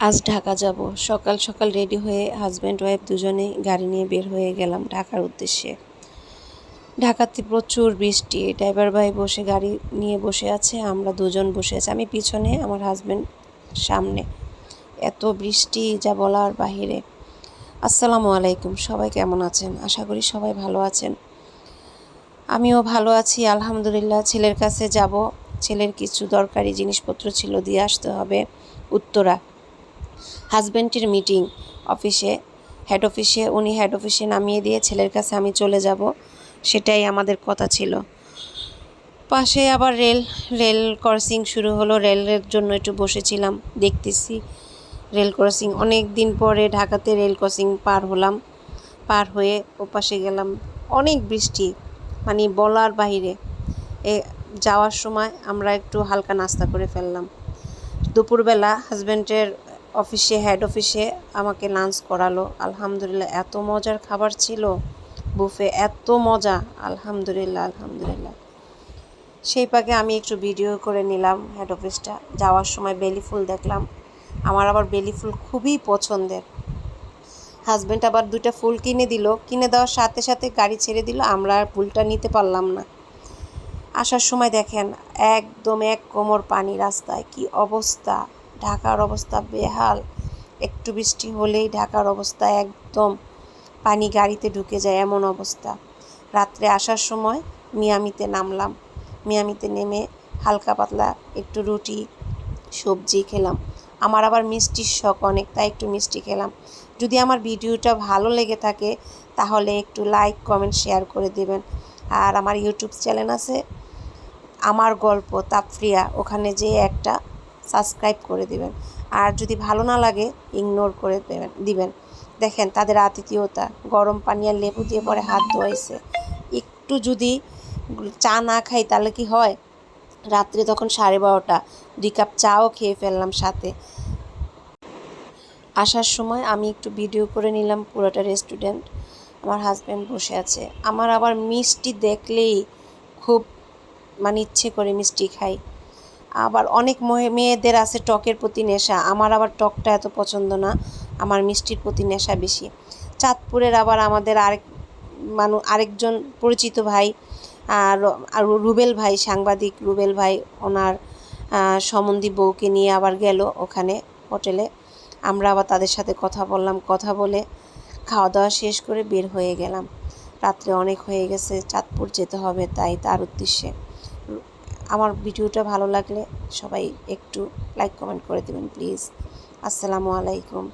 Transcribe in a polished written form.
আজ ঢাকা যাব। সকাল সকাল রেডি হয়ে হাজব্যান্ড ওয়াইফ দুজনেই গাড়ি নিয়ে বের হয়ে গেলাম ঢাকার উদ্দেশ্যে। ঢাকাতে প্রচুর বৃষ্টি। ড্রাইভার ভাই বসে গাড়ি নিয়ে বসে আছে, আমরা দুজন বসে আছি, আমি পিছনে, আমার হাজব্যান্ড সামনে। এত বৃষ্টি যা বলার বাহিরে। আসসালামু আলাইকুম, সবাই কেমন আছেন? আশা করি সবাই ভালো আছেন। আমিও ভালো আছি আলহামদুলিল্লাহ। ছেলের কাছে যাব, ছেলের কিছু দরকারি জিনিসপত্র ছিল, দিয়ে আসতে হবে উত্তরা। হাজব্যান্ডের মিটিং অফিসে, হেড অফিসে, উনি হেড অফিসে নামিয়ে দিয়ে ছেলের কাছে আমি চলে যাব, সেটাই আমাদের কথা ছিল। পাশে আবার রেল ক্রসিং শুরু হলো, রেলের জন্য একটু বসেছিলাম, দেখতেছি রেল ক্রসিং। অনেক দিন পরে ঢাকাতে রেল ক্রসিং পার হলাম, পার হয়ে ওপাশে গেলাম। অনেক বৃষ্টি, মানে বলার বাহিরে। যাওয়ার সময় আমরা একটু হালকা নাস্তা করে ফেললাম। দুপুরবেলা হাজব্যান্ডের অফিসে, হেড অফিসে আমাকে লাঞ্চ করালো। আলহামদুলিল্লাহ, এত মজার খাবার ছিল, বুফে, এত মজা, আলহামদুলিল্লাহ আলহামদুলিল্লাহ। সেই পাকে আমি একটু ভিডিও করে নিলাম হেড অফিসটা। যাওয়ার সময় বেলি ফুল দেখলাম, আমার আবার বেলি ফুল খুবই পছন্দের। হাজব্যান্ড আবার 2টা ফুল কিনে দিল, কিনে দেওয়ার সাথে সাথে গাড়ি ছেড়ে দিল, আমরা আর ফুলটা নিতে পারলাম না। আসার সময় দেখেন একদম এক কোমর পানি রাস্তায়, কি অবস্থা! ঢাকার অবস্থা বেহাল। একটু বৃষ্টি হলেই ঢাকার অবস্থা একদম পানি গাড়িতে ঢুকে যায়, এমন অবস্থা। রাত্রে আসার সময় মিয়ামিতে নামলাম, মিয়ামিতে নেমে হালকা পাতলা একটু রুটি সবজি খেলাম। আমার আবার মিষ্টির শখ অনেক, তাই একটু মিষ্টি খেলাম। যদি আমার ভিডিওটা ভালো লেগে থাকে তাহলে একটু লাইক কমেন্ট শেয়ার করে দেবেন। আর আমার ইউটিউব চ্যানেল আছে আমার গল্প তাফরিয়া, ওখানে যেয়ে একটা সাবস্ক্রাইব করে দিবেন। আর যদি ভালো না লাগে ইগনোর করে দিবেন। দেখেন তাদের আতিথেয়তা, গরম পানি আর লেবু দিয়ে পরে হাত ধোয়াইছে। একটু যদি চা না খাই তাহলে কি হয়? রাত্রে তখন 12:30, 2 কাপ চাও খেয়ে ফেললাম সাথে। আসার সময় আমি একটু ভিডিও করে নিলাম পুরোটা রেস্টুরেন্ট। আমার হাজব্যান্ড বসে আছে। আমার আবার মিষ্টি দেখলেই খুব ইচ্ছে করে মিষ্টি খাই। আবার অনেক মেয়েদের আছে টকের প্রতি নেশা, আমার আবার টকটা এত পছন্দ না, আমার মিষ্টির প্রতি নেশা বেশি। চাঁদপুরের আবার আমাদের আরেকজন পরিচিত ভাই, আর রুবেল ভাই, সাংবাদিক রুবেল ভাই, ওনার সম্বন্ধী বউকে নিয়ে আবার গেল ওখানে হোটেলে। আমরা আবার তাদের সাথে কথা বললাম, কথা বলে খাওয়া দাওয়া শেষ করে বের হয়ে গেলাম। রাত্রে অনেক হয়ে গেছে, চাঁদপুর যেতে হবে, তাই তার উদ্দেশ্যে। আমার ভিডিওটা ভালো লাগলে সবাই একটু লাইক কমেন্ট করে দেবেন প্লিজ। আসসালামু আলাইকুম।